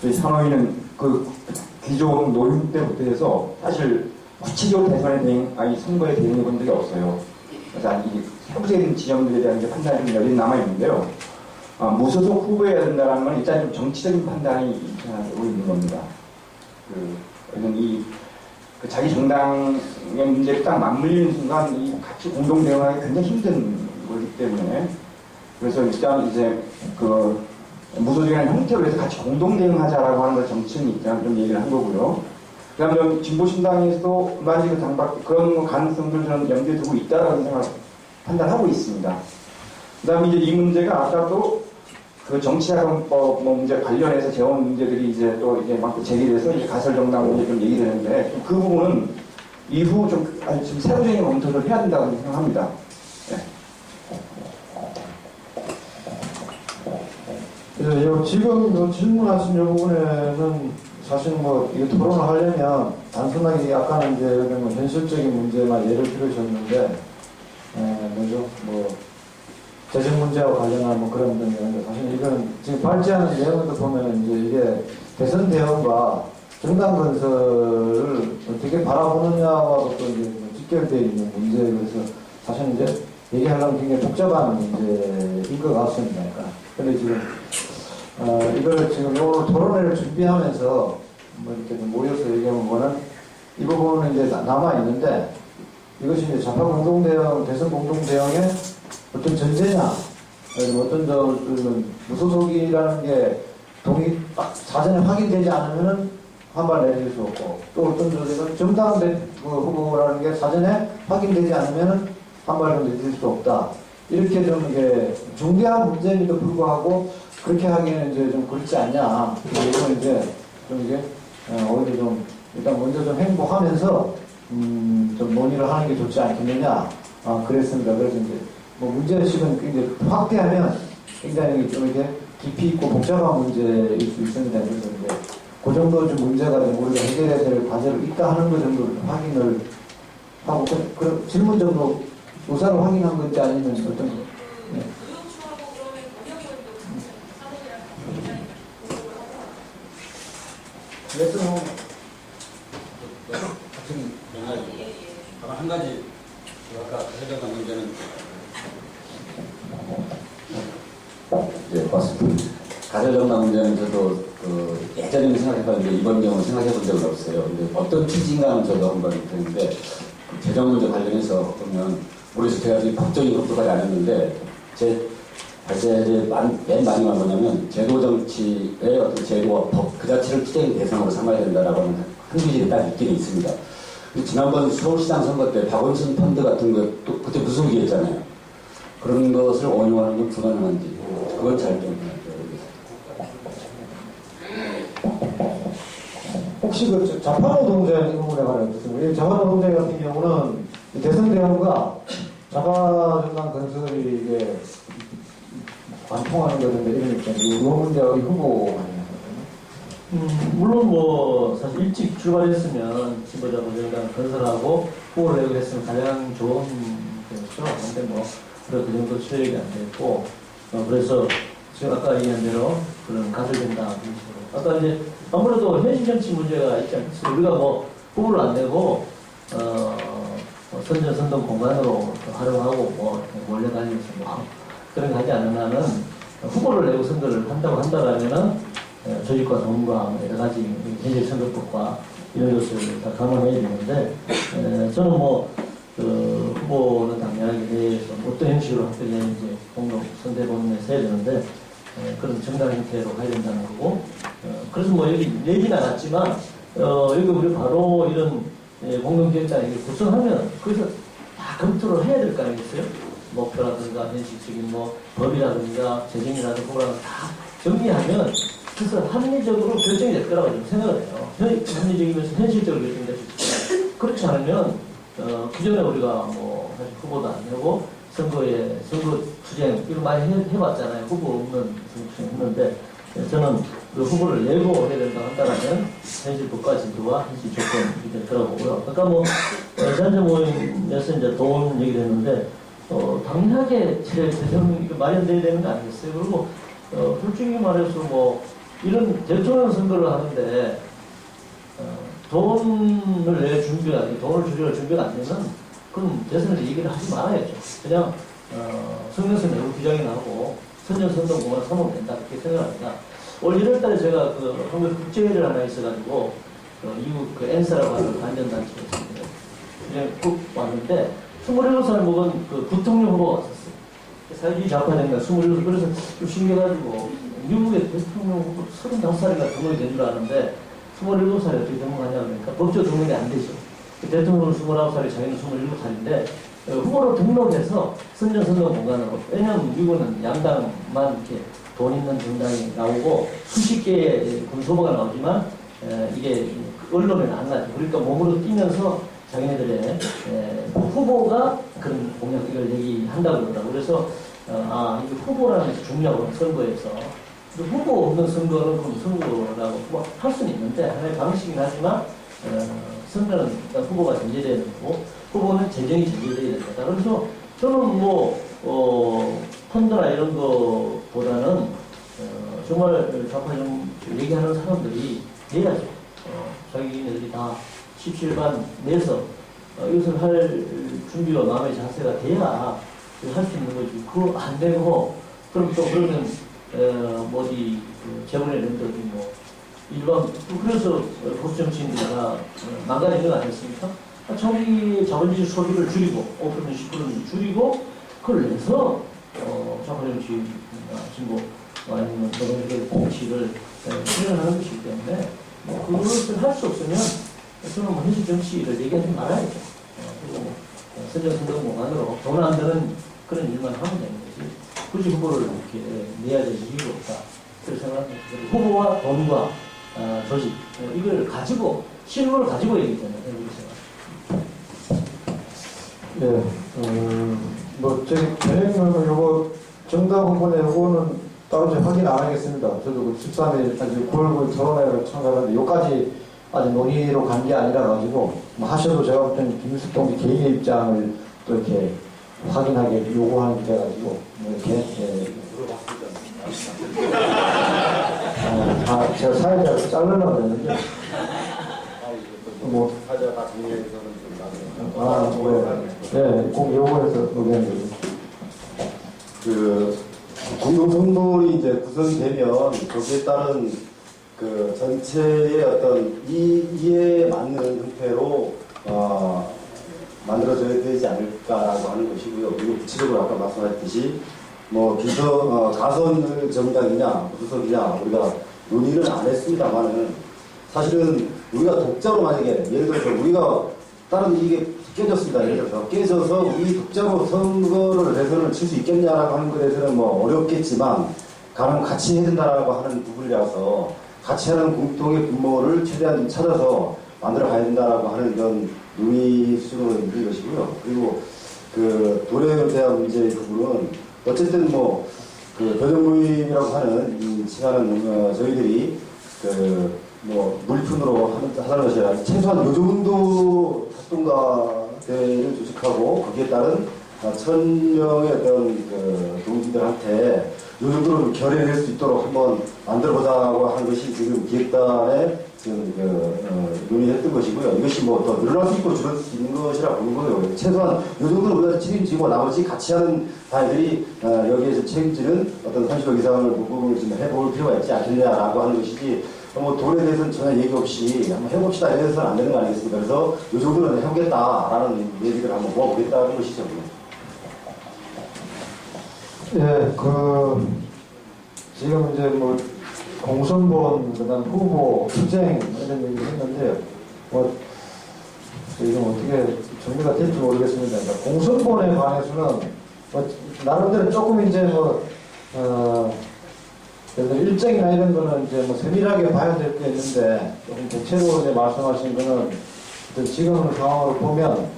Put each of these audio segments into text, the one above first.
저희 상하이는 기존 노임 때부터 해서 사실 구체적으로 선거에 대응해 본 적이 없어요. 그래서 이 세부적인 지점들에 대한 판단이 좀 여전히 남아있는데요. 무소속 후보여야 된다는 건 일단 좀 정치적인 판단이 있는 겁니다. 자기 정당의 문제를 딱 맞물리는 순간 같이 공동 대응하기 굉장히 힘든 거기 때문에 그래서 일단 이제 무소속이라는 형태로 해서 같이 공동 대응하자라고 하는 걸 정치인이 일단 좀 얘기를 한 거고요. 그 다음에 진보신당에서도 일반적인 그런 가능성을 저는 염두에 두고 있다라는 판단하고 있습니다. 그 다음에 이제 이 문제가 아까도 정치자금법 문제 관련해서 재원 문제들이 이제 또 이제 막 제기돼서 이제 가설정당 문제 좀 얘기되는데 그 부분은 이후 좀 세부적인 검토를 해야 된다고 생각합니다. 네. 그래서 지금 질문하신 이 부분에는 사실 이거 토론을 하려면 단순하게 약간은 이제 현실적인 문제만 예를 들으셨는데, 재정 문제와 관련한 그런 등인데 사실 이건 지금 발제하는 내용도 보면은 이제 이게 대선 대응과 정당 건설을 어떻게 바라보느냐와도 또 이제 직결되어 있는 문제에서 사실 이제 얘기하려면 굉장히 복잡한 문제인 것 같습니다. 근데 지금 이거를 지금 오늘 토론회를 준비하면서 이렇게 모여서 얘기하면 이 부분은 이제 남아있는데 이것이 이제 좌파 공동대응, 대선 공동대응의 어떤 전제냐, 어떤 무소속이라는 게 사전에 확인되지 않으면 한발 내릴 수 없고 또 어떤 저는 정당 후보라는 게 사전에 확인되지 않으면 한발 내릴 수 없다. 이렇게 좀 이게 중대한 문제임에도 불구하고 그렇게 하기에는 이제 좀 그렇지 않냐. 이건 이제 좀 이게 오히려 좀 일단 먼저 좀 행보하면서 좀 논의를 하는 게 좋지 않겠느냐. 그랬습니다. 그래서 이제 문제의식은 굉장히 확대하면 굉장히 좀 이렇게 깊이 있고 복잡한 문제일 수 있습니다. 그래서 이제 그 정도 좀 문제가 좀 우리가 해결해야 될 과제로 있다 하는 것 정도를 확인을 하고 그런 질문 정도 의사를 확인한 건지 아니면 어떤 거. 네. 그래서 한 가지 아까 해당한 문제는 네, 맞습니다. 가설정당 문제는 저도 예전에 생각해봤는데 이번 경우는 생각해본 적은 없어요. 근데 어떤 취지인가는 저도 한번 했는데 재정 문제 관련해서 보면 우리서 제가 아직 법적인 검토까지 안 했는데 제 발제에 맨 마지막은 뭐냐면 제도 정치의 어떤 제도와 법 그 자체를 투쟁 대상으로 삼아야 된다라고 하는 한 규칙이 딱 있긴 있습니다. 지난번 서울시장 선거 때 박원순 펀드 같은 거 또 그때 무소속이었잖아요. 그런 것을 원용하는 건 불가능한지 그건 잘 좀 혹시 좌파노동자 이 부분에 관해 어떻습니까? 좌파노동자 같은 경우는 대선 대응과 좌파정당 건설이 이게 관통하는 거던데 이런 입장이 이 문제의 후보 물론 사실 일찍 출발했으면 진보자보정당 건설하고 후보를 내고 했으면 가장 좋은 거였죠. 근데 그 정도 체력이 안 됐고 그래서 지금 아까 얘기한 대로 그런 가설된다 식으로 아까 이제 아무래도 현실 정치 문제가 있지 않겠어요. 우리가 후보를 안 내고 선전 공간으로 활용하고 몰려다니면서 그런 거 하지 않는 한은 후보를 내고 선거를 한다고 한다라면은 조직과 돈과 여러 가지 현실 선거법과 이런 것을 다 감안해야 되는데 저는 후보는 당연하게 대해서 어떤 형식으로 합병했는지 공동 선대본에서 해야 되는데 그런 정당 형태로 가야 된다는 거고 그래서 여기 내진 않았지만 여기 우리 바로 이런 공동기획단을 구성하면 거기서 다 검토를 해야 될 거 아니겠어요? 목표라든가 현실적인 법이라든가 재정이라든가 그거랑 다 정리하면 그래서 합리적으로 결정이 될 거라고 좀 생각을 해요. 합리적이면서 현실적으로 결정될 수 있어요. 그렇지 않으면 기존에 우리가 사실 후보도 안 내고 선거 투쟁 이거 많이 해봤잖아요. 후보 없는 선거 투쟁 했는데 저는 그 후보를 내고 해야 된다고 한다면 현실 국가 지도와 현실 조건이 될 거라고 보고요. 아까 전체 모임에서 이제 돈 얘기를 했는데 당연하게 재정이 마련돼야 되는 거 아니겠어요? 그리고 솔직히 말해서 이런 대통령 선거를 하는데 돈을 낼 준비가, 돈을 주려고 준비가 안 되면 그럼 대선에서 얘기를 하지 말아야죠. 그냥 성명서 내고 규정이나 하고 선전선동공만 사면 된다 그렇게 생각합니다. 올 1월달에 제가 그 한국 국제회의를 하나 있어가지고 미국 그 엔사라고 하는 관련단체가 있습니다. 그냥 꼭 왔는데 27살 먹은 그 부통령 후보가 왔었어요. 사회주의 좌파니까 27살, 그래서 좀 신기해가지고 미국의 대통령 후보 35살인가 등록이 된 줄 아는데 27살이 어떻게 등록하냐 그러니까 법적 등록이 안 되죠. 대통령은 29살이 자기는 27살인데 후보로 등록해서 선전선동 공간으로, 왜냐하면 미국은 양당만 이렇게 돈 있는 정당이 나오고 수십 개의 군소보가 나오지만 이게 언론에는 안 나죠. 그러니까 몸으로 뛰면서 자기네들의 후보가 그런 공약을 얘기한다고 그러더라고요. 그래서 이게 후보라는 게 중요하고 선거에서 후보 없는 선거는 그럼 선거라고 할 수는 있는데 하나의 방식이긴 하지만 선거는 일단 후보가 전제되어 있는 거고 후보는 재정이 전제되어 있는 거다. 그래서 저는 펀드나 이런 거보다는 정말 좌파 좀 얘기하는 사람들이 돼야죠. 자기네들이 다 17반 내서 이것을 할 준비와 마음의 자세가 돼야 할 수 있는 거지. 그거 안 되고 그럼 또 그러면 어디 재벌의 랜드도 일반 그래서 보수 정치인들이 망가지는 거 아니겠습니까? 자기 자본주의 소비를 줄이고 5% 10% 줄이고 그걸 내서 좌파 정치 진보 아니면 노동의 정치를 실현하는 것이기 때문에 그것을 할 수 없으면 저는 현실 정치를 얘기하지 말아야죠. 그리고 선전선동공간으로 돈 안 드는 그런 일만 하면 되는 거지. 굳이 후보를 이렇게 내야 될 이유가 없다. 그렇게 생각합니다. 후보와 돈과 조직 이걸 가지고 실물을 가지고 얘기했잖아요. 예, 저기 대행은 요거 정당 후보네 요거는 따로 제가 확인 안 하겠습니다. 저도 그 13일, 아직 9월 9일 토론회를 참가하는데 요까지 아직 논의로 간 게 아니라 가지고 하셔도 제가 볼 때는 김일숙 동지 개인의 입장을 또 이렇게 확인하게 요구하는 게 돼가지고 이렇게 제가 사회자를 자르려고 했는데 사회자가 다 정리해서는 좀 나중에 네, 꼭 요구해서 의견을 공동선물이 이제 구성되면 거기에 따른 그 전체의 어떤 이에 맞는 형태로 만들어져야 되지 않을까라고 하는 것이고요. 그리고 구체적으로 아까 말씀하셨듯이 가선 정당이냐 무소속이냐 우리가 논의를 안 했습니다만은 사실은 우리가 독자로 만약에 예를 들어서 우리가 다른 이게 깨졌습니다. 예를 들어서 깨져서 우리 독자로 선거를 대선을 칠 수 있겠냐라고 하는 것에 대해서는 어렵겠지만 가능 같이 해야 된다라고 하는 부분이라서 같이 하는 공통의 분모를 최대한 찾아서 만들어 가야 된다라고 하는 이런 논의 수준으로 있는 것이고요. 그리고 그 도래에 대한 문제의 부분은 어쨌든 변형모임이라고 하는 이 시간은 저희들이 물품으로 하는 것이 아니라 최소한 요 정도 활동가대를 조직하고 거기에 따른 1000명의 어떤 동지들한테 요 정도로 결의낼 수 있도록 한번 만들어보자고 하는 것이 지금 기획단의 지금 논의했던 것이고요. 이것이 더 늘어날 수 있고 줄어들 수 있는 것이라 보는 거예요. 최소한 요 정도는 우리가 책임지고 나머지 같이 하는 다이들이 여기에서 책임지는 어떤 30억 이상을 부분을 좀 해볼 필요가 있지 않겠냐라고 하는 것이지 돈에 대해서는 전혀 얘기 없이 한번 해봅시다 이래서는 안 되는 거 아니겠습니까? 그래서 요 정도는 해보겠다라는 얘기를 한번 모아보겠다는 것이죠. 예, 지금 이제 공선본, 그 다음 후보, 투쟁, 이런 얘기를 했는데, 지금 어떻게 정리가 될지 모르겠습니다. 그러니까 공선본에 관해서는, 나름대로 조금 이제 예를 들어 일정이나 이런 거는 이제 세밀하게 봐야 될 게 있는데, 조금 대체로 이제 말씀하신 거는, 지금 상황을 보면,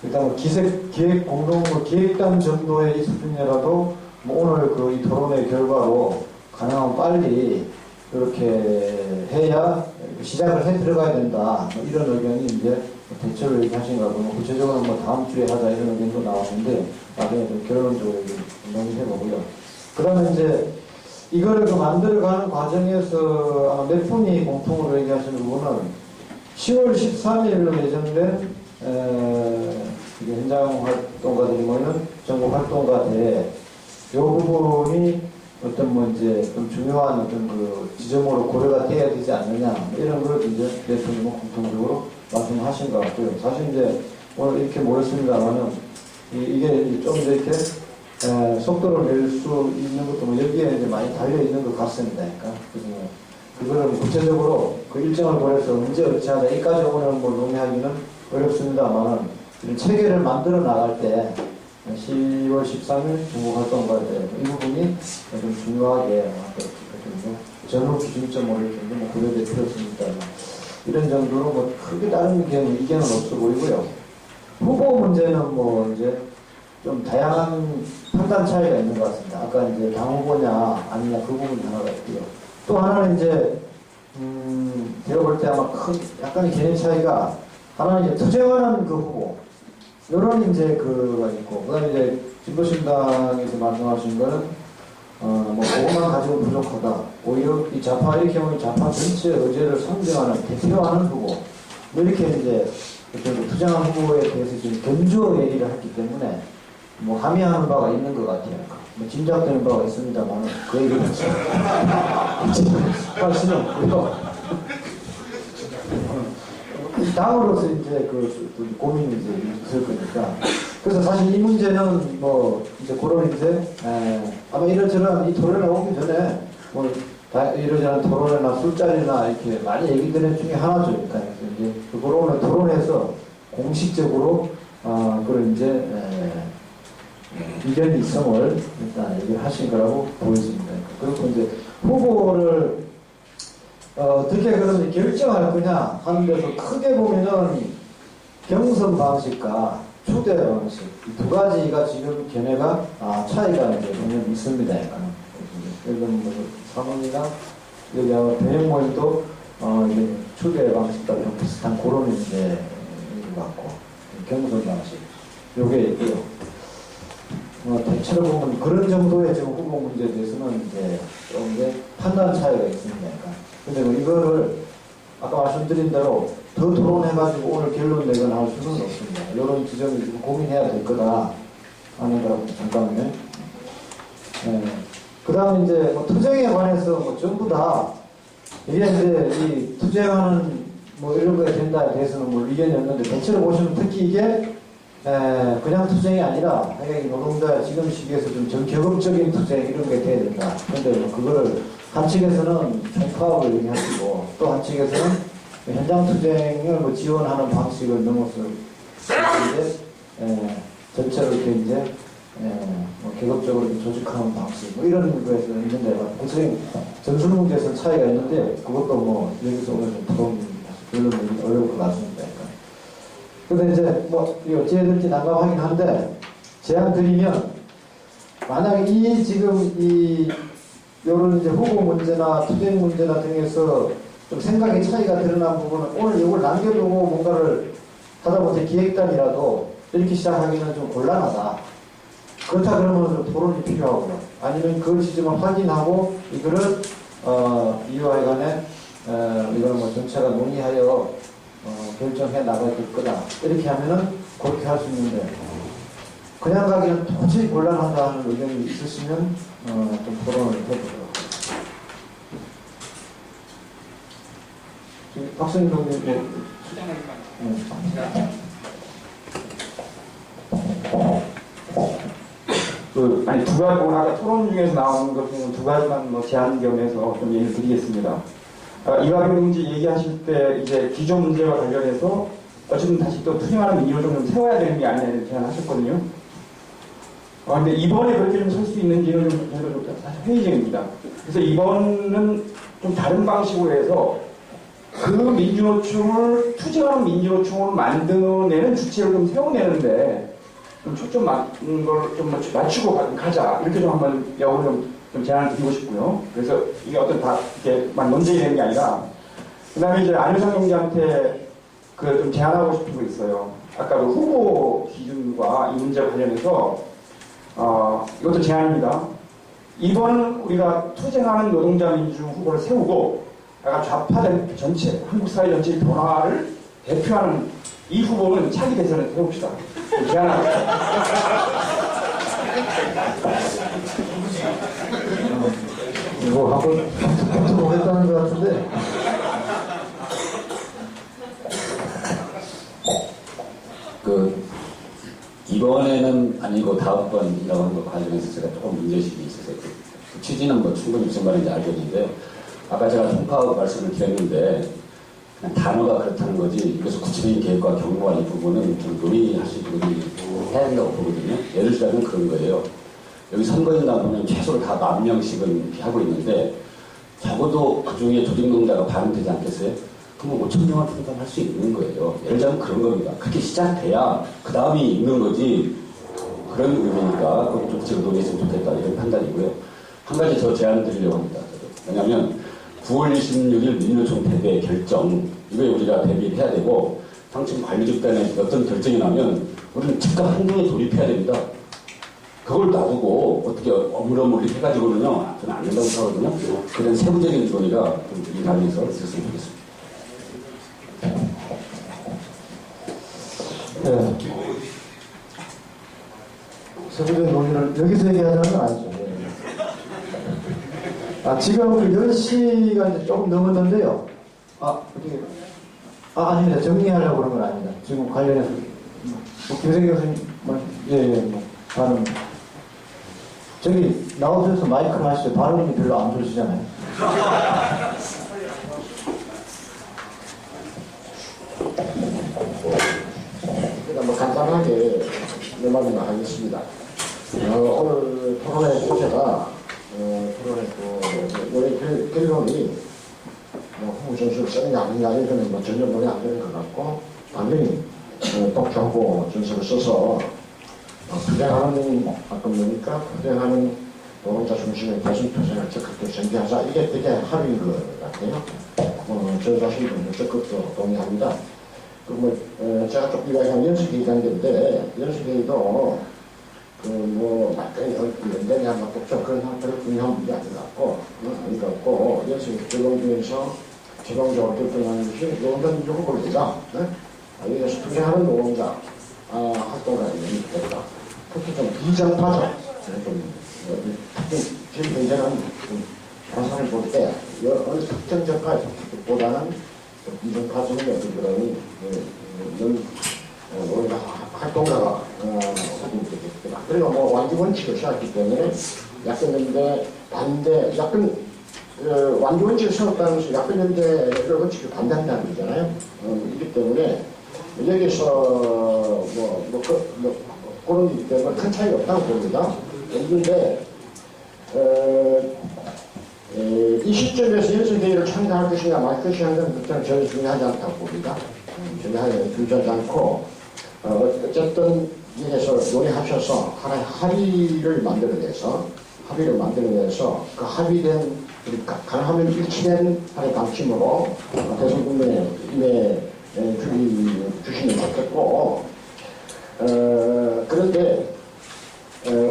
일단 기획단 정도의 있었으면라도 오늘 이 토론의 결과로 가능하면 빨리 그렇게 해야 시작을 해 들어가야 된다. 이런 의견이 이제 대체로 얘기하신 것 같고, 구체적으로 다음 주에 하자 이런 의견도 나왔는데, 나중에 좀 결론적으로 논의해 보고요. 그 다음에 이제 이거를 그 만들어가는 과정에서 아마 몇 분이 공통으로 얘기하시는 부분은 10월 13일로 예정된 이게 현장 활동가들이 모이는 전국 활동가대회 이 부분이 어떤 뭐 이제 좀 중요한 어떤 그 지점으로 고려가 돼야 되지 않느냐 이런 걸 이제 대통령은 공통적으로 말씀하신 것 같고요. 사실 이제 오늘 이렇게 모였습니다만은 이게 좀 이렇게 속도를 낼 수 있는 것도 뭐 여기에 이제 많이 달려 있는 것 같습니다. 그러니까 그래서 그거를 구체적으로 그 일정을 보내서 언제 어찌 하자 이까지 오늘 뭐 논의하기는 어렵습니다만은 이런 체계를 만들어 나갈 때 10월 13일 중국활동가대 이 부분이 좀 중요하게 전후 기준점을 좀 고려될 필요가 있습니다. 이런 정도로 뭐 크게 다른 의견은 없어 보이고요. 후보 문제는 뭐 이제 좀 다양한 판단 차이가 있는 것 같습니다. 아까 이제 당 후보냐 아니냐 그 부분이 하나가 있고요. 또 하나는 이제 제가 볼 때 아마 약간의 개념 차이가 하나는 이제 투쟁하는 그 후보 이런 이제 그가 있고 그다음에 이제 진보신당에서 말씀하신 거는 뭐 그것만 가지고 부족하다. 오히려 이 좌파의 경우에 좌파 전체의 의제를 상징하는 대표하는 후보 뭐 이렇게 이제 투쟁한 후보에 대해서 지금 견주어 얘기를 했기 때문에 뭐 함의하는 바가 있는 것 같아요. 뭐 짐작되는 바가 있습니다만 그 얘기는 사실은 없고요. 당으로서 이제 그 고민이 이제 있을 거니까. 그래서 사실 이 문제는 뭐 이제 그런 이제 아마 이런저런 이 토론에 오기 전에 뭐 이런저런 토론이나 술자리나 이렇게 많이 얘기되는 중에 하나죠. 그러니까 이제 그거로 토론해서 공식적으로 그런 이제 의견 이성을 일단 얘기를 하신 거라고 보여집니다. 그리고 이제 후보를 어떻게 그러면 결정할 거냐 하는 데서 크게 보면은 경선 방식과 초대 방식 이 두 가지가 지금 견해가 차이가 이제 보면 있습니다. 약간 예를 들면 뭐 사모님이나 여기 아마 대형 모임도 이제 초대 방식과 좀 비슷한 그런 이제 것 같고 경선 방식 요게 있고요. 대체로 보면 그런 정도의 지금 후보 문제에 대해서는 이제 좀 이제 판단 차이가 있습니다. 근데 뭐 이거를 아까 말씀드린 대로 더 토론해가지고 오늘 결론 내거나 할 수는 없습니다. 이런 지점을 좀 고민해야 될 거다 하는 거라고 잠깐만요. 그 다음에 이제 뭐 투쟁에 관해서 뭐 전부 다 이게 이제 이 투쟁하는 뭐 이런 거에 된다에 대해서는 뭐 의견이 없는데 대체로 보시면 특히 이게 그냥 투쟁이 아니라 노동자 지금 시기에서 좀 전격적인 투쟁 이런 게 돼야 된다. 그런데 뭐 그거를 한 측에서는 총파업을 얘기하시고 또 한 측에서는 현장 투쟁을 뭐 지원하는 방식을 넘어서 이제 전체로 이렇게 이제 뭐 계급적으로 조직하는 방식 뭐 이런 거에서 있는데 구체적인 전술 문제에서는 차이가 있는데 그것도 뭐 여기서 오늘 좀 토론이 어려울 것 같습니다. 근데 이제 뭐 어찌해야 될지 난감하긴 한데 제안 드리면 만약 지금 요런 이제 후보 문제나 투쟁 문제나 등에서 좀 생각의 차이가 드러난 부분은 오늘 이걸 남겨두고 뭔가를 하다못해 기획단이라도 이렇게 시작하기는 좀 곤란하다. 그렇다 그러면 좀 토론이 필요하고요. 아니면 그 지점을 확인하고 이거를 이와간에 이거는 뭐 전체가 논의하여 결정해 나가야 될 거다. 이렇게 하면은 그렇게 할 수 있는데 그냥 가기는 도저히 곤란하다는 의견이 있으시면 좀 토론을 해보도록 하겠습니다. 박선희 동님 아니 두 가지 오늘 아까 토론 중에서 나오는 것 중에 두 가지만 뭐 제안 겸해서 좀 얘기를 드리겠습니다. 이화경 동지 얘기하실 때 이제 기존 문제와 관련해서 어쨌든 다시 또 투쟁하는 민의를 좀 세워야 되는 게 아니냐 이렇게 제안하셨거든요. 근데 이번에 그렇게 좀 설 수 있는지는 좀 사실 회의적입니다. 그래서 이번은 좀 다른 방식으로 해서 그 민주노총을 투쟁하는 민주노총을 만드는 주체를 좀 세워내는데 좀 초점 맞는 걸 좀 맞추고 가자 이렇게 좀 한번 야구를 좀 제안을 드리고 싶고요. 그래서 이게 어떤 다 이렇게 막 논쟁이 되는 게 아니라 그다음에 이제 안효상 경제한테 그 좀 제안하고 싶은 거 있어요. 아까 그 후보 기준과 이 문제와 관련해서 이것도 제안입니다. 이번 우리가 투쟁하는 노동자 민주 후보를 세우고 약간 좌파된 전체, 한국 사회 전체의 변화를 대표하는 이 후보는 차기 대선에 해봅시다. 제안합니다. 이거 한번 보겠다는 것 같은데. 이번에는 아니고 다음번이라고 하는 것 관련해서 제가 조금 문제의식이 있어서 그 취지는 뭐 충분히 무슨 말인지 알겠는데, 아까 제가 통파하고 말씀을 드렸는데 그냥 단어가 그렇다는 거지 이것을 구체적인 계획과 경로와 이 부분은 좀 논의할 수 있도록 해야 된다고 보거든요. 예를 들자면 그런 거예요. 여기 선거인단 보면 최소 다 10,000명씩은 이렇게 하고 있는데 적어도 그 중에 조직노동자가 반영되지 않겠어요? 그러면 5,000명을 분담할 수 있는 거예요. 예를 들자면 그런 겁니다. 그렇게 시작돼야 그 다음이 있는 거지, 그런 의미니까 그건 좀 제가 논의했으면 좋겠다 이런 판단이고요. 한 가지 더 제안 드리려고 합니다. 왜냐하면 9월 26일 민주노총 대회 결정, 이거에 우리가 대비를 해야 되고, 당청 관리 집단에 어떤 결정이 나면 우리는 즉각 행동에 돌입해야 됩니다. 그걸 놔두고 어떻게 어물어물리 해가지고는요, 저는 안 된다고 생각하거든요. 그런 세부적인 논의가 이 단에서 있었으면 좋겠습니다. 네. 세부적인 논의를 여기서 얘기하자는 건 아니죠. 지금 10시가 이제 조금 넘었는데요. 아닙니다. 정리하려고 그런 건 아닙니다. 지금 관련해서. 김세경 교수님, 발언. 저기, 나오셔서 마이크를 하시죠. 발언이 별로 안 좋으시잖아요. 일단 뭐 간단하게 몇 마디만 하겠습니다. 오늘 토론의 주제가 토론의 우리 결론이 홍 전술 쓰느냐 아니냐 이거는 뭐 전혀 논의 안 되는 것 같고, 당연히 독자고 전술을 써서 투쟁하는 아까 뭡니까? 투쟁하는 노동자 중심의 대선 투쟁을 적극적으로 전개하자, 이게 되게 합의인 것 같아요. 저 자신도 적극 동의합니다. 제가 좀 이야기한 연수회의 단계인데, 연수회의도 막연히 연대냐 맞겠죠. 그런 중요한 문제 아닌 것 같고, 아닌 것 같고, 연수회의 결론 중에서 최종적으로 결정하는 것이 노동자 민주 후보입니다. 여기서 투쟁하는 노동자 활동가가 있다. 특히 좀 비정파적, 지금 현재는 관상을 볼 때 어느 특정 정파보다는 비정파적인 어떤 그런 우리가 활동가가 그리고 뭐 완주 원칙을 세웠기 때문에 야권연대 반대, 완주 원칙을 세웠다는 것은 야권연대를 원칙을 반대한다는 거잖아요. 이기 때문에 여기서 그런 게 때문에 큰 차이가 없다고 봅니다. 그런데 이 시점에서 연수회의를 참가할 것이냐 말 것이냐 하는 것은 전혀 중요하지 않다고 봅니다. 전혀 중요하지 않고, 어쨌든 여기서 논의하셔서 하나의 합의를 만들어내서 그 합의된, 가능하면 일치된 하나의 방침으로 대선 국민에 주시면 좋겠고, 그런데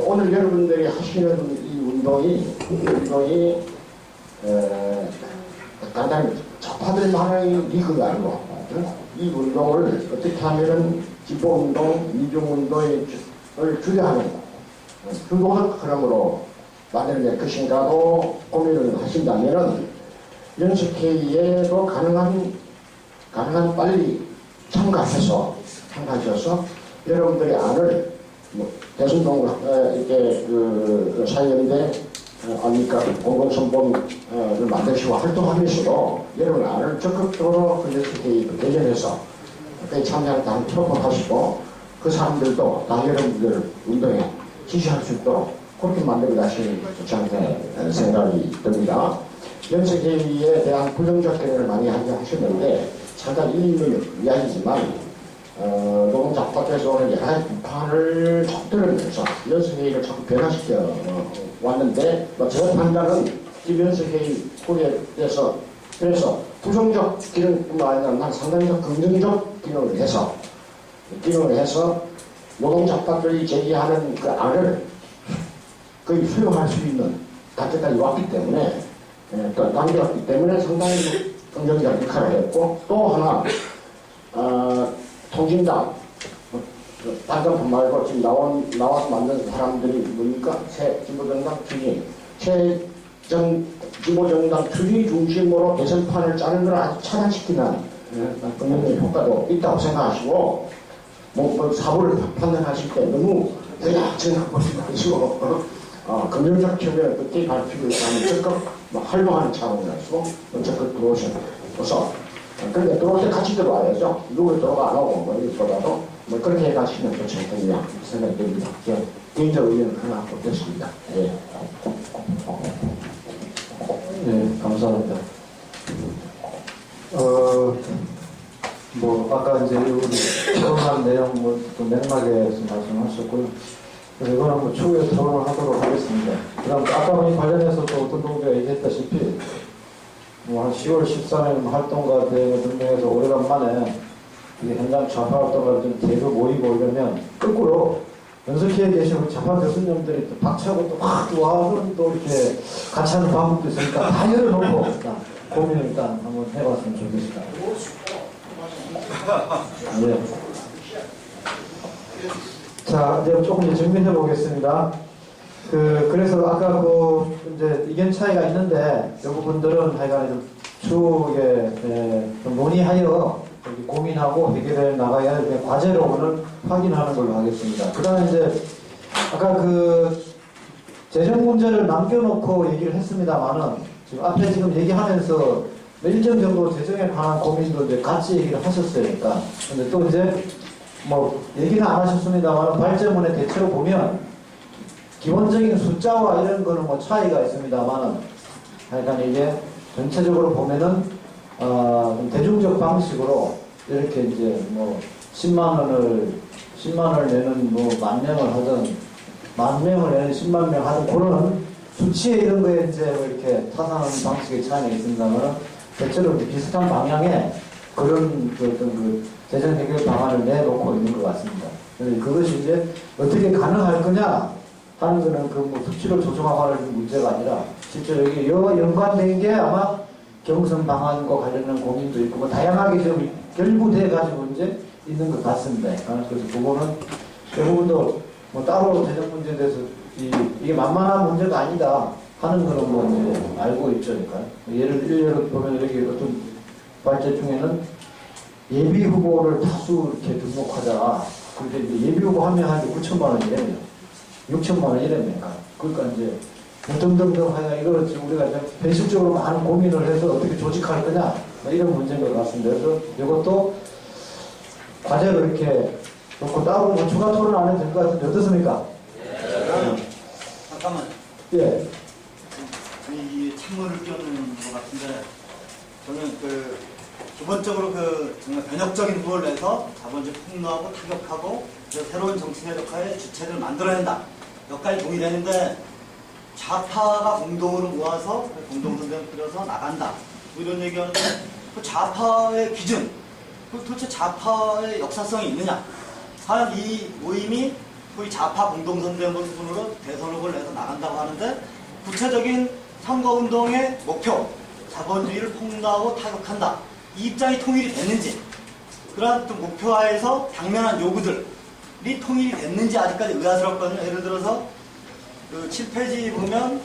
오늘 여러분들이 하시는 이 운동이 간단히 좌파들만의 리그가 아니고, 이 운동을 어떻게 하면은 진보운동, 민중운동을 주도하는 주도적 흐름으로 만들어낼 것인가도 고민을 하신다면은 연습회의에도 가능한 빨리 참가하셔서 여러분들의 안을 대선동 이렇게 사회연대 아니까 공공선봉을 만드시고 활동하면서도 여러분 안을 적극적으로 그 연습회의 개념해서 참여하는 다 표방하시고, 그 사람들도 다 여러분들 운동에 지시할 수 있도록 그렇게 만들어 가시는 좋지 않게 생각이 듭니다. 연습회의에 대한 부정적 견해를 많이 하셨는데, 잠깐 일일이 이야기지만 노동자 밖에서 오는 여러 가지 비판을 쭉 들으면서 연습회의를 자꾸 변화시켜 왔는데, 제 판단은 이 연습회의 후에 대해서 그래서 부정적 기능뿐만 아니라 난 상당히 긍정적 기능을 해서 노동자 밖들이 제기하는 그 안을 거의 수용할 수 있는 가때까지 왔기 때문에 또 당겨왔기 때문에 상당히 긍정적인 역할을 했고 또 하나 통진당 단정품 말고 지금 나와서 만든 사람들이 뭡니까? 새 진보정당 추진 진보정당 추진 중심으로 대선판을 짜는 걸 아주 차단시키는 긍정적인 효과도 있다고 생각하시고 뭐 사고를 판단하실 때 너무 그냥 생각하지 마시고 긍정적 측면을 끝에 발표를 하는 적극 활동하는 차원에서 적극 들어오셔서 그런데 들어올 때 같이 들어와야죠. 누구 들어가 안 오고 뭐 이것보다도 뭐 그렇게 해가시면 좋지 않겠냐 생각이 듭니다. 개인적 의견은 하나 보겠습니다. 예. 네, 감사합니다. 뭐 아까 이제 우리 토론한 내용 뭐또 맥락에서 말씀하셨고요. 그래서 이거는 뭐 추후에 토론을 하도록 하겠습니다. 그다음 아까 관련해서 또 어떤 동지가 얘기했다시피 뭐 한 10월 13일 활동가 대회 등등해서 오래간만에 이게 현장 좌파 활동가들 좀 대거 모이고 이러면 거꾸로 연석회에 계신 우리 좌파 교수님들이 또 박차고 또 확 와서 또 이렇게 같이 하는 방법도 있으니까 다 열어놓고 일단 고민을 일단 한번 해봤으면 좋겠습니다. 네. 자, 이제 조금 이제 정리해 보겠습니다. 그래서 아까 이제 의견 차이가 있는데, 이 부분들은 하여간 좀 추후에 좀 논의하여 고민하고 해결해 나가야 할 과제로 오늘 확인하는 걸로 하겠습니다. 그 다음에 이제, 아까 재정 문제를 남겨놓고 얘기를 했습니다만은, 지금 앞에 지금 얘기하면서 일정 정도 재정에 관한 고민도 이제 같이 얘기를 하셨으니까. 근데 또 이제, 뭐, 얘기는 안 하셨습니다만, 발제문의 대체로 보면, 기본적인 숫자와 이런 거는 뭐 차이가 있습니다만은, 하여간 이게 전체적으로 보면은, 좀 대중적 방식으로 이렇게 이제 뭐 10만원을 내는 뭐 10,000명을 하든, 10,000명을 내는 10만 명 하든, 그런 수치에 이런 거에 이제 뭐 이렇게 타산하는 방식의 차이가 있습니다만은, 대체로 비슷한 방향의 그런 어떤 재정 해결 방안을 내놓고 있는 것 같습니다. 그래서 그것이 이제 어떻게 가능할 거냐 하는 거는 뭐 수치를 조정하는 문제가 아니라 실제로 이게 여와 연관된 게 아마 경선 방안과 관련된 고민도 있고 뭐 다양하게 좀 결부돼 가지고 이제 있는 것 같습니다. 그래서 그거는 그 부분도 뭐 따로 재정 문제에 대해서 이게 만만한 문제가 아니다 하는 거는 뭐 이제 알고 있죠. 그러니까 예를 보면 여기 어떤 발제 중에는 예비 후보를 다수 이렇게 등록하자. 그런데 이제 예비 후보 한 명 한 9천만 원이래요. 6천만 원이랍니까. 그러니까 이제 등등등 하여 이걸 지금 우리가 이제 현실적으로 많은 고민을 해서 어떻게 조직할 거냐 뭐 이런 문제인 것 같습니다. 그래서 이것도 과제로 이렇게 놓고 따로 뭐 추가 토론 안 해도 될 것 같은데 어떻습니까? 잠깐만. 예. 이 찬물을 끼얹는 것 같은데 저는 기본적으로 정말 변혁적인 후보를 내서 자본주의 폭로하고 타격하고 새로운 정치 세력화의 주체를 만들어낸다. 여기까지 동의되는데 좌파가 공동으로 모아서 공동선대를 꾸려서 나간다. 뭐 이런 얘기하는데 그 좌파의 기준, 도대체 좌파의 역사성이 있느냐? 과연 이 모임이 소위 좌파 공동선대문으로 대선 후보를 내서 나간다고 하는데 구체적인 선거운동의 목표, 자본주의를 폭로하고 타격한다. 이 입장이 통일이 됐는지, 그러한 또 목표하에서 당면한 요구들이 통일이 됐는지 아직까지 의아스럽거든요. 예를 들어서 7페이지 보면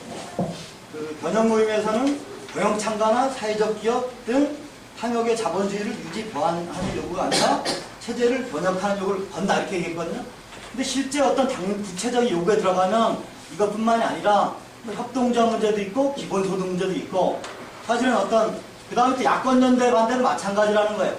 변형 모임에서는 경영 창가나 사회적 기업 등 탐욕의 자본주의를 유지 보완하는 요구가 아니라 체제를 번역하는 요구를 건다 이렇게 얘기했거든요. 근데 실제 어떤 구체적인 요구에 들어가면 이것뿐만이 아니라 협동조합 문제도 있고 기본소득 문제도 있고 사실은 그 다음에 또 야권연대 반대는 마찬가지라는 거예요.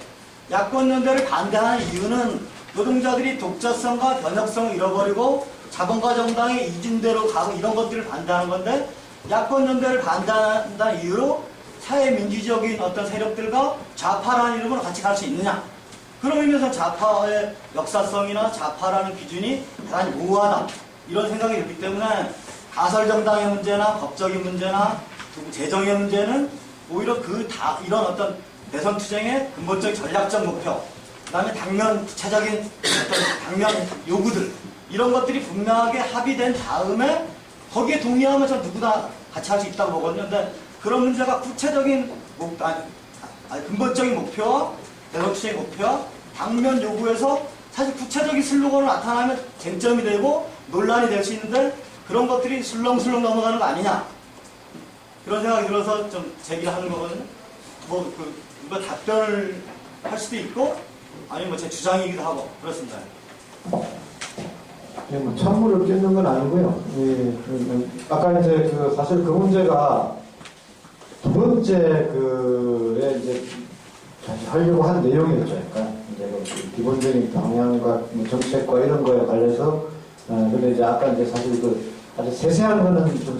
야권연대를 반대하는 이유는 노동자들이 독자성과 변혁성을 잃어버리고 자본과 정당의 이중대로 가고 이런 것들을 반대하는 건데 야권연대를 반대한다는 이유로 사회민주적인 어떤 세력들과 좌파라는 이름으로 같이 갈 수 있느냐. 그런 의미에서 좌파의 역사성이나 좌파라는 기준이 대단히 모호하다. 이런 생각이 들기 때문에 가설정당의 문제나 법적인 문제나 재정의 문제는 오히려 이런 어떤 대선 투쟁의 근본적 전략적 목표, 그 다음에 당면 구체적인 어떤 당면 요구들, 이런 것들이 분명하게 합의된 다음에 거기에 동의하면 전 누구나 같이 할 수 있다고 보거든요. 근데 그런 문제가 구체적인 근본적인 목표, 대정치적인 목표, 당면 요구에서 사실 구체적인 슬로건을 나타나면 쟁점이 되고 논란이 될 수 있는데 그런 것들이 술렁술렁 넘어가는 거 아니냐. 그런 생각이 들어서 좀 제기하는 거거든요. 이거 답변을 할 수도 있고 아니면 제 주장이기도 하고 그렇습니다. 예, 뭐 찬물을 끼는 건 아니고요. 예, 아까 이제 사실 그 문제가 두 번째 그에 이제 하려고 한 내용이었죠. 그러니까 이제 그 기본적인 방향과 정책과 이런 거에 관해서 근데 이제 아까 이제 사실 아주 세세한 거는 좀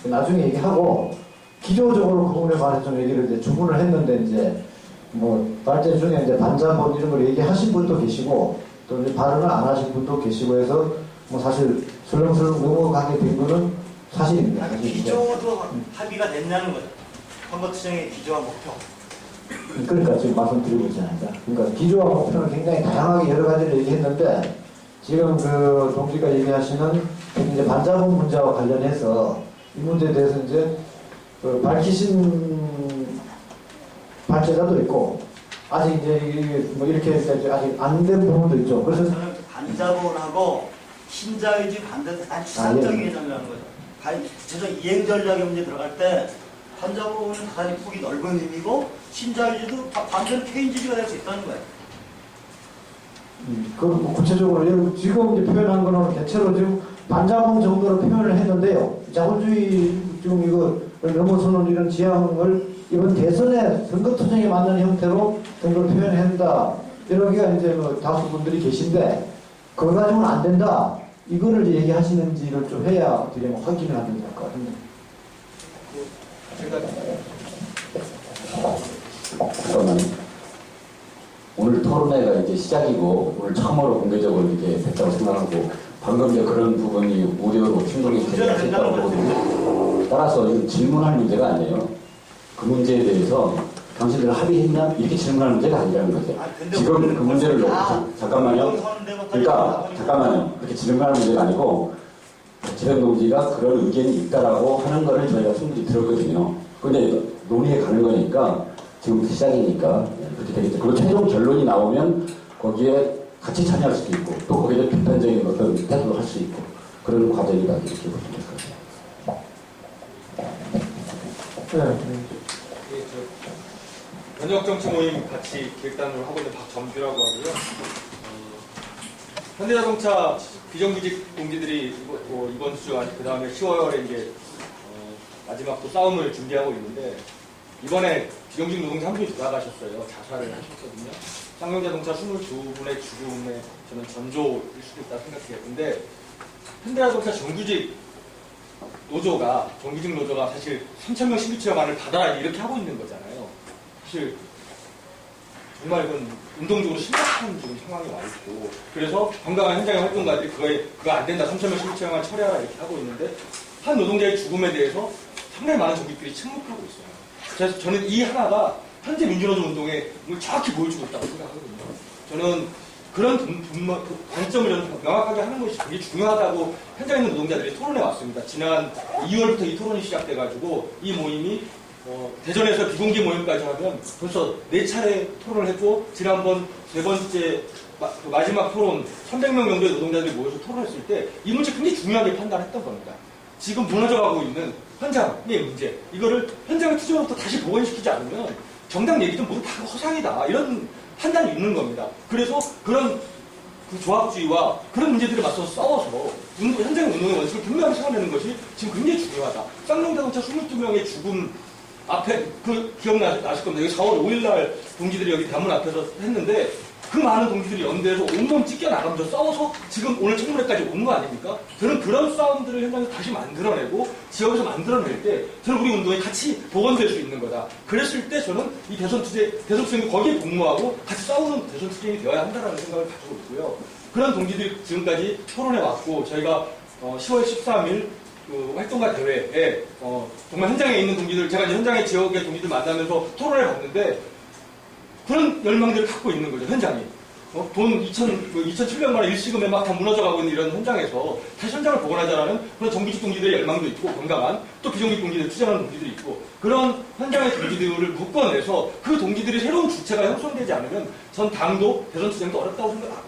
나중에 얘기하고 기조적으로 그 부분에 관해서 좀 얘기를 이제 주문을 했는데 이제 뭐 발제 중에 이제 반자본 이런 걸 얘기하신 분도 계시고 또 이제 발언을 안 하신 분도 계시고 해서 뭐 사실 술렁술렁 넘어가게 된 거는 사실입니다. 기조도 합의가 됐냐는 거죠. 선거투쟁의 기조와 목표. 그러니까 지금 말씀드리고 있잖아요. 그러니까 기조와 목표는 굉장히 다양하게 여러 가지를 얘기했는데 지금 그 동지가 얘기하시는 이제 반자본 문제와 관련해서 이 문제에 대해서 이제 밝히신 발제자도 있고 아직 이제 뭐 이렇게 아직 안 된 부분도 있죠. 그래서 저는 반자본하고 신자유주의 반대는 단 추상적인 개념이라는 거죠. 구체적 이행 전략의 문제 들어갈 때 반자본은 대단히 폭이 넓은 의미고 신자유주의도 반대는 케인주의가 될 수 있다는 거예요. 뭐 구체적으로 지금 이제 표현한 거는 대체로 지금 반자본 정도로 표현을 했는데요. 자본주의 지금 이거 넘어서는 이런 지향을 이번 대선에 선거투쟁에 맞는 형태로 된 걸 표현한다. 이러기가 이제 뭐 다수 분들이 계신데 그거 가지고는 안 된다. 이거를 이제 얘기하시는지를 좀 해야 어떻게 뭐 확인을 하면 될 것 같은데. 잠깐만요. 오늘 토론회가 이제 시작이고 오늘 처음으로 공개적으로 이렇게 됐다고 생각하고 방금 이제 그런 부분이 우려로 충분히 제기했다고 보거든요. 따라서 이건 질문할 문제가 아니에요. 그 문제에 대해서 당신들 합의했냐? 이렇게 질문할 문제가 아니라는 거죠. 지금 그 문제를 놓고 잠깐만요. 그러니까 잠깐만요. 그렇게 질문할 문제가 아니고 재정 동지가 그런 의견이 있다라고 하는 거를 저희가 충분히 들었거든요. 근데 논의에 가는 거니까 지금부터 시작이니까 그렇게 되겠죠. 그리고 최종 결론이 나오면 거기에 같이 참여할 수도 있고 또 거기에 비판적인 어떤 태도를 할 수 있고 그런 과정이다 이렇게 보시면 될 것 같아요. 변혁정치 모임 같이 기획단으로 하고 있는 박점규라고 하고요. 현대자동차 비정규직 동지들이 이번 주 아니 그 다음에 10월에 이제 마지막 또 싸움을 준비하고 있는데 이번에 비정규직 노동자 한 분이 돌아가셨어요. 자살을 하셨거든요. 쌍용자동차 22분의 죽음에 저는 전조일 수도 있다 생각해요. 근데 현대자동차 정규직 노조가 사실 3,000명 신규체험안을 받아라 이렇게 하고 있는 거잖아요. 사실 정말 이건 운동적으로 심각한 지금 상황이 와 있고 그래서 건강한 현장의 활동가들이 그거 안 된다 3,000명 신규체험안 처리하라 이렇게 하고 있는데 한 노동자의 죽음에 대해서 상당히 많은 정규직들이 침묵하고 있어요. 그래서 저는 이 하나가 현재 민주노조 운동에 정확히 보여주고 있다고 생각하거든요. 저는 그런 관점을 저는 명확하게 하는 것이 되게 중요하다고 현장에 있는 노동자들이 토론해 왔습니다. 지난 2월부터 이 토론이 시작돼가지고 이 모임이 대전에서 비공개 모임까지 하면 벌써 4차례 토론을 했고 지난번 3번째 마지막 토론 300명 정도의 노동자들이 모여서 토론했을 때 이 문제 굉장히 중요하게 판단했던 겁니다. 지금 무너져가고 있는 현장의 문제 이거를 현장의 투쟁으로부터 다시 복원시키지 않으면 정당 얘기도 모두 다 허상이다 이런 판단이 있는 겁니다. 그래서 그런 그 조합주의와 그런 문제들에 맞서서 싸워서 현장의 운동의 원칙을 분명히 세워내는 것이 지금 굉장히 중요하다. 쌍용자동차 22명의 죽음 앞에 기억나실 겁니다. 여기 4월 5일날 동지들이 여기 단문 앞에서 했는데 그 많은 동지들이 연대해서 온몸 찢겨나가면서 싸워서 지금 오늘 청문회까지 온 거 아닙니까? 저는 그런 싸움들을 현장에서 다시 만들어내고 지역에서 만들어낼 때 저는 우리 운동이 같이 복원될 수 있는 거다. 그랬을 때 저는 이 대선투쟁이 거기에 복무하고 같이 싸우는 대선투쟁이 되어야 한다는 생각을 가지고 있고요. 그런 동지들이 지금까지 토론해 왔고 저희가 10월 13일 그 활동가 대회에 정말 현장에 있는 동지들 제가 이제 현장의 지역의 동지들 만나면서 토론을 봤는데 그런 열망들을 갖고 있는 거죠 현장이. 돈 2,700만 원 일시금에 막 다 무너져가고 있는 이런 현장에서 다시 현장을 복원하자라는 그런 정규직 동지들의 열망도 있고 건강한 또 비정규직 동지들 투쟁하는 동지들이 있고 그런 현장의 동지들을 묶어내서 그 동지들이 새로운 주체가 형성되지 않으면 전 당도 대선 투쟁도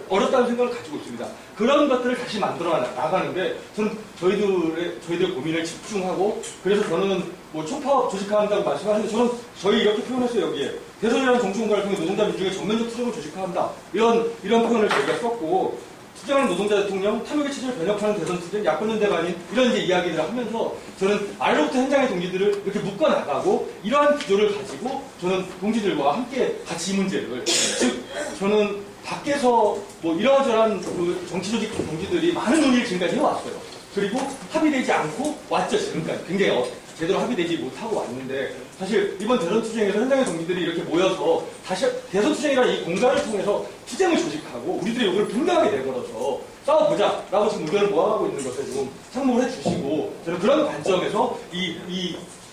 어렵다는 생각을 가지고 있습니다. 그런 것들을 다시 만들어 나가는데 저는 저희들의 고민을 집중하고 그래서 저는 뭐 총파업 조직화한다고 말씀하시는데 저는 저희 이렇게 표현했어요. 여기에 대선이라는 정치공간을 통해 노동자 민중의 전면적 투쟁을 조직화한다. 이런 표현을 저희가 썼고 투쟁하는 노동자 대통령, 탐욕의 체제를 변혁하는 대선 투쟁, 야권연대가 아닌 이런 이제 이야기들을 하면서 저는 아래로부터 현장의 동지들을 이렇게 묶어나가고 이러한 기조를 가지고 저는 동지들과 함께 같이 이 문제를 즉 저는 밖에서 뭐 이러저러한 그 정치조직 동지들이 많은 논의를 지금까지 해왔어요. 그리고 합의되지 않고 왔죠. 지금까지 굉장히 제대로 합의되지 못하고 왔는데 사실 이번 대선 투쟁에서 현장의 동지들이 이렇게 모여서 다시 대선 투쟁이라는 이 공간을 통해서 투쟁을 조직하고 우리들의 요구를 분명하게 내걸어서 싸워보자라고 지금 의견을 모아가고 있는 것에 좀 참고를 해주시고 저는 그런 관점에서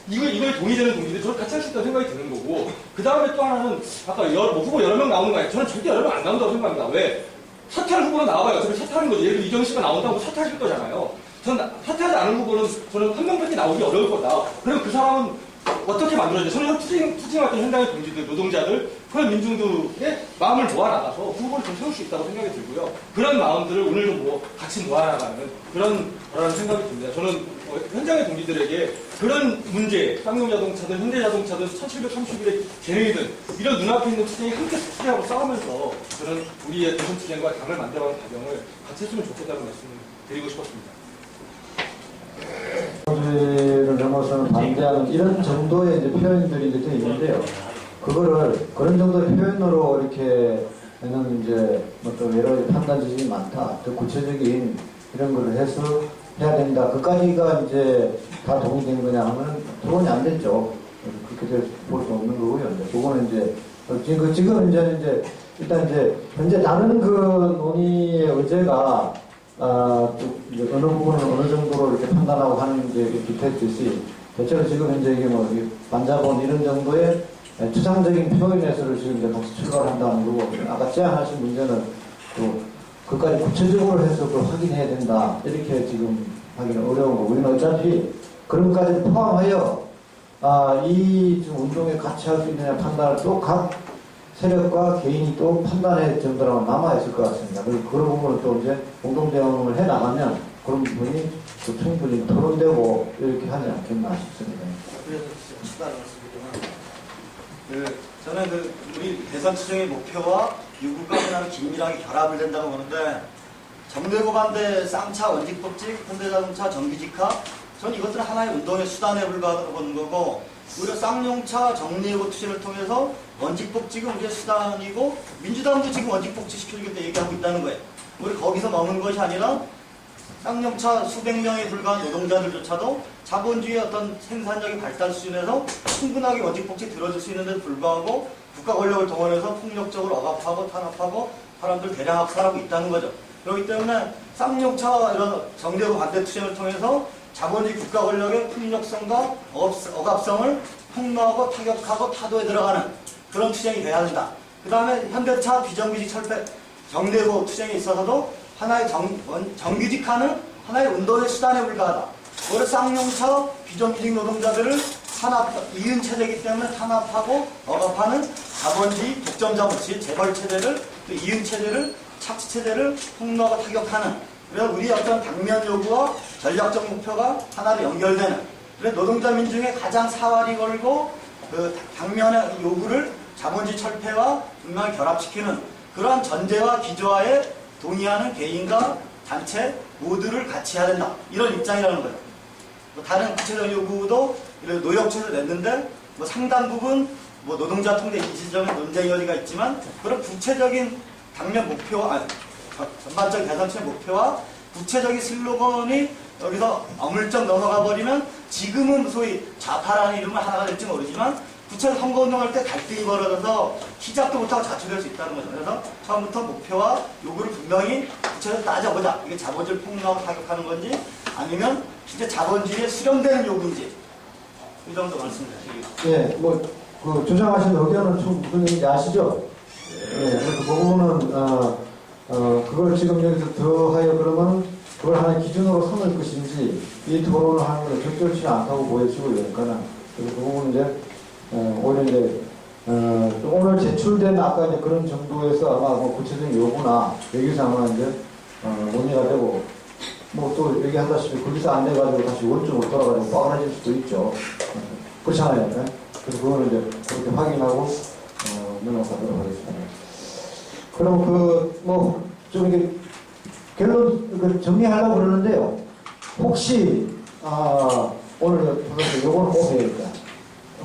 이걸 동의되는 동지들 저를 같이 할 수 있다고 생각이 드는 거고 그 다음에 또 하나는 아까 후보 여러 명 나오는 거 아니에요. 저는 절대 여러 명 안 나온다고 생각합니다. 왜? 사퇴하는 후보로 나와봐요. 어차피 사퇴하는 거죠. 예를 들어 이정희 씨가 나온다고 사퇴하실 거잖아요. 저는 사퇴하지 않은 후보는 저는 한 명밖에 나오기 어려울 거다. 그럼 그 사람은 어떻게 만들어야지? 저는 투쟁했던 현장의 동지들, 노동자들, 그런 민중들의 마음을 모아나가서 후보를 좀 세울 수 있다고 생각이 들고요. 그런 마음들을 오늘도 뭐 같이 모아나가는 그런 생각이 듭니다. 저는 현장의 동지들에게 그런 문제, 쌍용자동차든 현대자동차든 1731의 재능이든 이런 눈앞에 있는 투쟁이 함께 투쟁하고 싸우면서 저는 우리의 대선 투쟁과 당을 만들어가는 과정을 같이 했으면 좋겠다는 말씀을 드리고 싶었습니다. 를 넘어서는 반대하는 이런 정도의 이제 표현들이 이제 있는데요. 그거를 그런 정도의 표현으로 이렇게는 이제 뭐 또 여러 가지 판단 지식이 많다. 더 구체적인 이런 거를 해서 해야 된다. 그까지가 이제 다 동의된 거냐 하면 토론이 안 됐죠. 그렇게 볼 수 없는 거고요. 이제 그거는 이제 지금 이제 일단 이제 현재 다른 그 논의의 의제가 이제 어느 부분은 어느 정도로 이렇게 판단하고 하는 게 이렇게 됐듯이, 대체로 지금 현재 이게 뭐, 반자본 이런 정도의 추상적인 표현에서를 지금 이제 같이 출발을 한다는 거고, 아까 제안하신 문제는 또, 그까지 구체적으로 해서 그걸 확인해야 된다. 이렇게 지금 하기는 어려운 거고, 우리는 어차피 그런 것까지 포함하여, 이 지금 운동에 같이 할 수 있느냐 판단을 또 각 세력과 개인이 또 판단의 정도라고 남아있을 것 같습니다. 그리고 그런 부분을 또 이제 공동대응을 해 나가면 그런 부분이 또 충분히 토론되고 이렇게 하지 않겠나 싶습니다. 그래서 추가를 말씀드리면, 저는 우리 대선 투쟁의 목표와 요구가 하나는 긴밀하게 결합을 된다고 보는데, 정대고 반대 쌍차 원직법칙, 현대자동차 정규직화, 전 이것들은 하나의 운동의 수단에 불과하다고 보는 거고, 오히려 쌍용차 정리해고 투쟁을 통해서 원직복직은 우리의 수단이고 민주당도 지금 원직복직 시키려고 얘기하고 있다는 거예요. 우리 거기서 머무는 것이 아니라 쌍용차 수백 명에 불과한 노동자들조차도 자본주의의 어떤 생산력이 발달 수준에서 충분하게 원직복직 들어줄 수 있는데도 불구하고 국가 권력을 동원해서 폭력적으로 억압하고 탄압하고 사람들 대량 학살하고 있다는 거죠. 그렇기 때문에 쌍용차 이런 정대고 반대 투쟁을 통해서 자본주의 국가 권력의 폭력성과 억압성을 폭로하고 타격하고 타도에 들어가는 그런 투쟁이 돼야 된다. 그 다음에 현대차 비정규직 철폐 정대고 투쟁에 있어서도 하나의 정규직화는 하나의 운동의 수단에 불과하다. 오히려 쌍용차 비정규직 노동자들을 이윤 체제이기 때문에 탄압하고 억압하는 자본주의 독점 자본주의 재벌 체제를 또 이윤 체제를 착취 체제를 폭로하고 타격하는, 그래서 우리 어떤 당면 요구와 전략적 목표가 하나로 연결되는, 그래서 노동자 민중의 가장 사활이 걸고 그 당면의 요구를 자본주의 철폐와 분명히 결합시키는 그러한 전제와 기조하에 동의하는 개인과 단체 모두를 같이 해야 된다. 이런 입장이라는 거예요. 뭐 다른 구체적인 요구도 노역처를 냈는데 뭐 상당 부분 뭐 노동자 통제 이지점의 논쟁 여지가 있지만 그런 구체적인 당면 목표, 전반적인 대선의 목표와 구체적인 슬로건이 여기서 어물쩍 넘어가 버리면 지금은 소위 좌파라는 이름을 하나가 될지 모르지만 구체적 선거운동할 때 갈등이 벌어져서 시작도 못하고 자초될 수 있다는 거죠. 그래서 처음부터 목표와 요구를 분명히 구체적으로 따져보자. 이게 자본주의를 폭로하고 타격하는 건지 아니면 진짜 자본주의에 수렴되는 요구인지 이 정도 말씀드리겠습니다. 예, 뭐 그 주장하신 의견은 좀 무슨 얘기인지 아시죠? 그래서 그 부분은 그걸 지금 여기서 더하여 그러면 그걸 하나의 기준으로 삼을 것인지 이 토론을 하는 건 적절치 않다고 보여지고요. 그러니까는 그래서 그 부분은 이제 오히려 이제 오늘 제출된 아까 이제 그런 정도에서 아마 뭐 구체적인 요구나 여기서 아마 이제 논의가 되고 뭐 또 얘기하다시피 거기서 안 돼가지고 다시 원점으로 돌아가지고 빠그라질 수도 있죠. 그렇잖아요. 네? 그래서 그거는 이제 그렇게 확인하고 넘어가도록 하겠습니다. 그럼 좀 이렇게 결론 정리하려고 그러는데요. 혹시 오늘 요거는 꼭 해야겠다.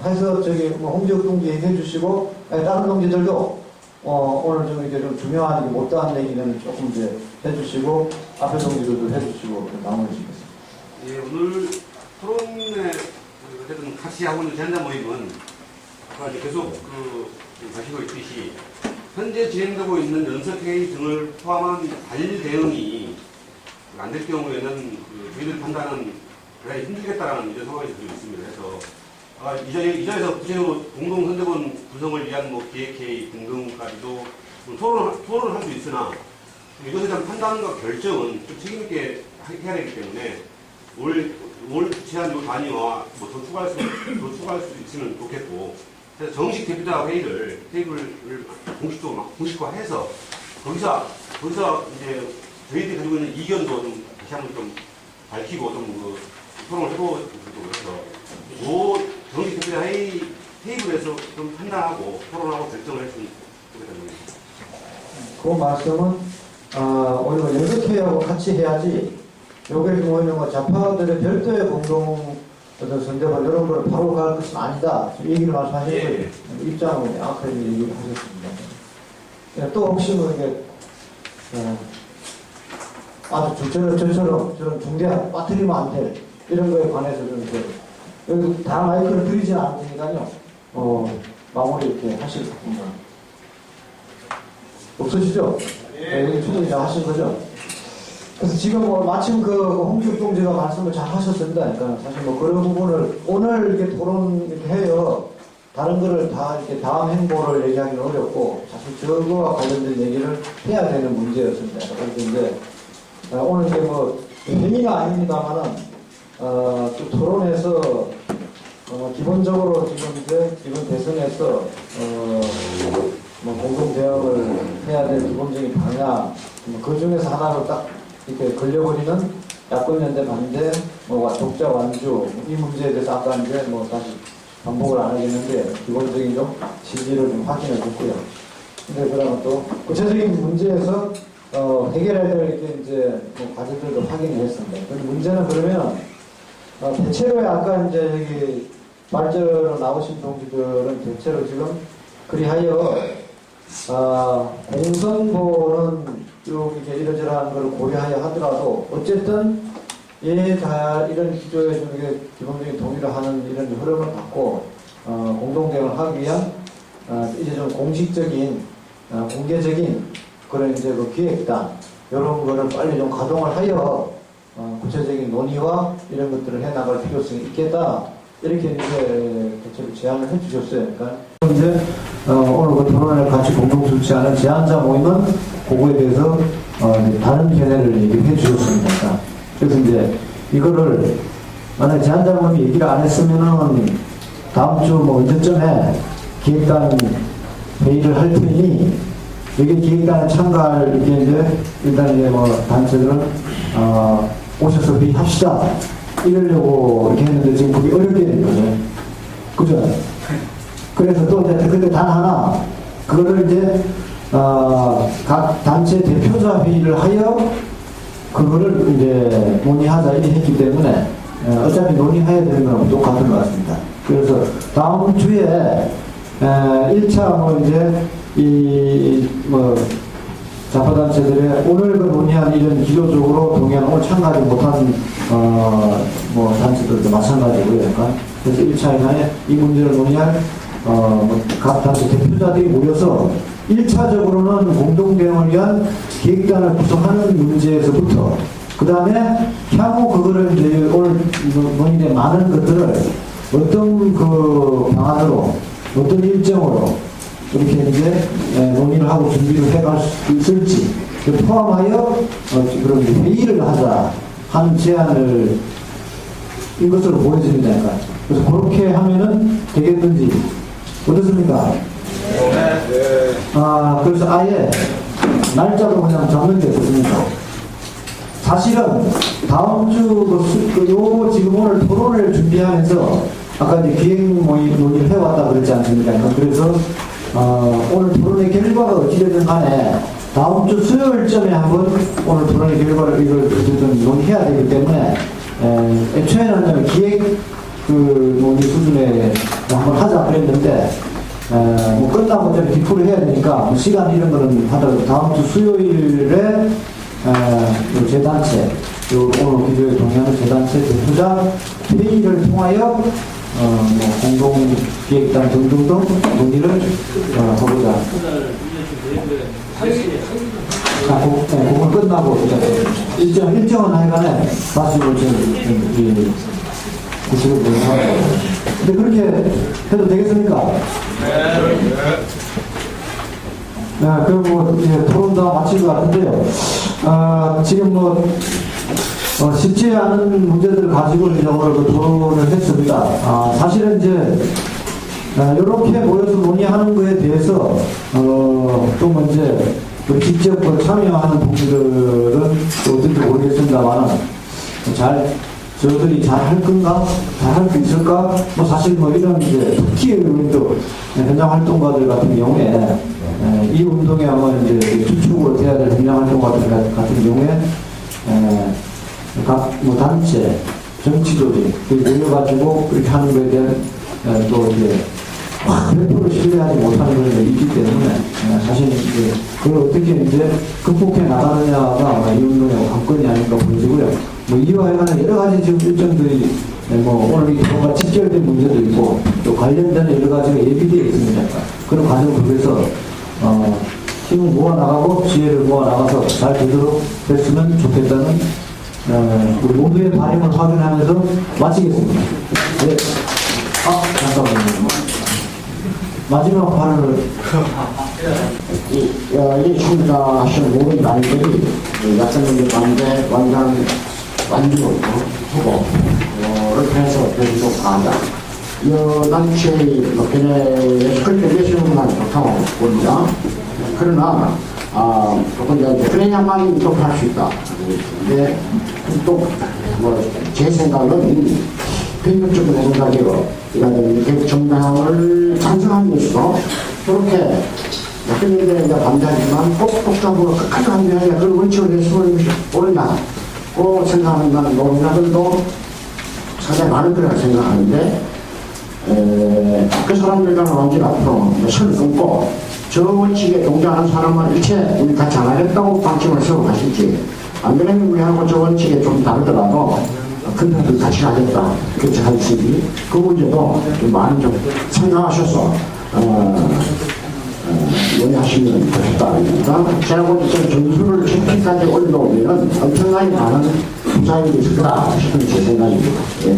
해서 홍지혁 동지 얘기해 주시고 다른 동지들도 오늘 좀 이렇게 좀 중요한 못다한 얘기는 조금 이제 해주시고 앞에 동지들도 해주시고 마무리하시겠습니다. 예, 오늘 토론에 어쨌든 같이 하고 있는 제안자 모임은 아까 이제 계속 가시고 있듯이 현재 진행되고 있는 연석회의 등을 포함한 관리 대응이 안 될 경우에는 저희들 판단은 굉장히 힘들겠다라는 이런 상황이 들고 있습니다. 그래서 이전에서 구체적으로 공동선대본 구성을 위한 기획회의 등등까지도 토론을 할 수 있으나 이것에 대한 판단과 결정은 좀 책임있게 해야 되기 때문에 올 주최한 요 단위와 더 추가할 수 있으면 좋겠고, 그래서 정식 대표자 회의를 공식화해서 거기서 이제 저희들이 가지고 있는 이견도 좀 다시 한번 좀 밝히고 좀 토론을 해보고 해서 정식 대표자 테이블에서 좀 판단하고 토론하고 결정을 했으면 좋겠다는 겁니다. 그 말씀은 오히려 연극회의하고 같이 해야지 요게 뭐냐면 좌파들의 별도의 공동 선대본 이런 걸 바로 갈 것은 아니다. 얘기를 말씀하신 거예요. 입장을 명확하게 얘기를 하셨습니다. 또 혹시 이게 아주 저처럼 중대한 빠뜨리면 안 될 이런 거에 관해서 좀 여기 다 마이크를 드리진 않을 테니까요. 마무리 이렇게 하실 겁니다. 없으시죠? 네, 여기 충분히 다 하신 거죠? 그래서 지금 마침 홍지욱 동지가 말씀을 잘 하셨습니다. 그러니까 사실 그런 부분을 오늘 이렇게 토론 이렇게 해요. 다른 거를 다 이렇게 다음 행보를 얘기하기는 어렵고 사실 저거와 관련된 얘기를 해야 되는 문제였습니다. 그래서 이제 오늘 이제 회의는 아닙니다만은 또 토론에서 기본적으로 이번 대선에서 공동 대응을 해야 될 기본적인 방향, 그 중에서 하나로 딱 이렇게 걸려버리는 야권연대 반대, 독자 완주 이 문제에 대해서 아까 이제 다시 반복을 안 하겠는데 기본적인 좀 지지를 좀 확인해 줬고요. 근데 그러면 또 구체적인 문제에서 해결해야 될 이제 과제들도 확인을 했습니다. 근데 문제는 그러면 대체로 아까 이제 여기 발제로 나오신 동지들은 대체로 지금 그리하여 공선보는 이렇게 이러저러한 걸 고려하여 하더라도 어쨌든 이런 기조에 좀 기본적인 동의를 하는 이런 흐름을 갖고 공동대응을 하기 위한 이제 좀 공식적인 공개적인 그런 이제 기획단 이런 거를 빨리 좀 가동을 하여 구체적인 논의와 이런 것들을 해나갈 필요성이 있겠다. 이렇게 이제 대체로 제안을 해주셨어요. 그러니까 이제 오늘 토론을 같이 공동 주최하는 제안자 모임은 그거에 대해서 다른 견해를 얘기해 주셨습니다. 그래서 이제 이거를 만약 제안자 모임이 얘기를 안 했으면은 다음 주 언제쯤에 기획단 회의를 할 테니 여기 기획단에 참가할 이제 일단 이제 단체들은 오셔서 회의합시다. 이러려고 이렇게 했는데 지금 그게 어렵게 된 거죠. 그죠? 그래서 또 이제 그때 단 하나, 그거를 이제, 각 단체 대표자 회의를 하여, 그거를 이제 논의하자 이렇게 했기 때문에, 어차피 논의해야 되는 건 똑같은 것 같습니다. 그래서 다음 주에, 1차 이제, 좌파단체들의 오늘 논의한 이런 기조적으로 동의하는 오늘 참가하지 못한 단체들도 마찬가지고요. 약간. 그래서 1차에 이 문제를 논의할 각 단체 대표자들이 모여서 1차적으로는 공동대응을 위한 계획단을 구성하는 문제에서부터 그 다음에 향후 그거를 이제 오늘 논의된 많은 것들을 어떤 방안으로 어떤 일정으로 이렇게 이제 논의를 하고 준비를 해갈 수 있을지 포함하여 그런 회의를 하자 하는 제안을 이것으로 보여집니다. 그래서 그렇게 하면은 되겠는지 어떻습니까? 그래서 아예 날짜로 그냥 잡는 게 어떻습니까? 사실은 다음 주 요 지금 오늘 토론을 준비하면서 아까 이제 기획 모임 논의를 해왔다 그랬지 않습니까? 그래서 오늘 토론의 결과가 어찌되든 간에 다음 주 수요일쯤에 한번 오늘 토론의 결과를 이걸 어쨌든 논의해야 되기 때문에 애초에는 기획 논의 수준에 한번 하자 그랬는데 뭐 끝나고 좀 뒷풀이 해야 되니까 뭐 시간 이런 거는 하더라도 다음 주 수요일에 재단체 오늘 기조에 동의하는 재단체 대표자 회의를 통하여 뭐 공동기획단 등등등 논의를 해보자. 그건 끝나고 일정은 하여간에 마치고 지금 구식을 보내서 근데 그렇게 해도 되겠습니까? 네, 그리고 이제 토론 다 마칠 것 같은데요. 지금 쉽지 않은 문제들을 가지고 이제 오늘 그 토론을 했습니다. 사실은 이제 이렇게 모여서 논의하는 거에 대해서 또 먼저 직접 참여하는 동지들은 또 어떤지 모르겠습니다만은 저들이 잘 할 건가? 잘 할 수 있을까? 뭐 사실 뭐 이런 이제 특히 의원도 현장 활동가들 같은 경우에 이 운동에 아마 이제 주축으로 돼야 될 현장 활동가들 같은 경우에 각 뭐 단체, 정치 조직 모여가지고 그렇게 하는 거에 대한 또 이제 100% 신뢰하지 못하는 것이 있기 때문에 사실 이제 그걸 어떻게 이제 극복해 나가느냐가 이 운동의 관건이 아닐까 보여지고요. 뭐 이와 관련한 여러 가지 지금 일정들이 뭐 오늘 이 토론과 직결된 문제도 있고 또 관련된 여러 가지가 예비되어 있습니다. 그런 과정 속에서 힘을 모아 나가고 지혜를 모아 나가서 잘 되도록 됐으면 좋겠다는 우리 모두의 바람을 확인하면서 마치겠습니다. 네. 잠깐만요. 마지막 발언을 이 참가하신 모든 단들이 약선민주 반대 완주를 해서 계속 가자. 이 단체의 견해에 그렇게 내시는 건 좋다고 봅니다. 그러나 그래야만 또 할 수 있다. 근데 또 제 생각은 편협적인 생각이요. 이런 정당을 찬성하는 것이고 그렇게 약간의 반대하지만 꼭 복잡으로 끝까지 반대하냐 그런 원칙을 내세우는 것이 옳냐고 생각하는 노동자들도 상당히 많은 거라고 생각하는데 그 사람들과는 완전히 앞으로 선을 끊고 저 원칙에 동조하는 사람은 일체 우리 같이 안 하겠다고 방침을 세우고 가실지 안 그러면 우리하고 저 원칙에 좀 다르더라도 근데 같이 가겠다 그렇게 하시기 그 문제도 좀 많이 좀 생각하셔서 논의하시면 좋겠다. 제가 볼 때 점수를 채팅까지 올려오면 엄청나게 많은 부작용이 있을 거다 싶은 제 생각입니다. 예.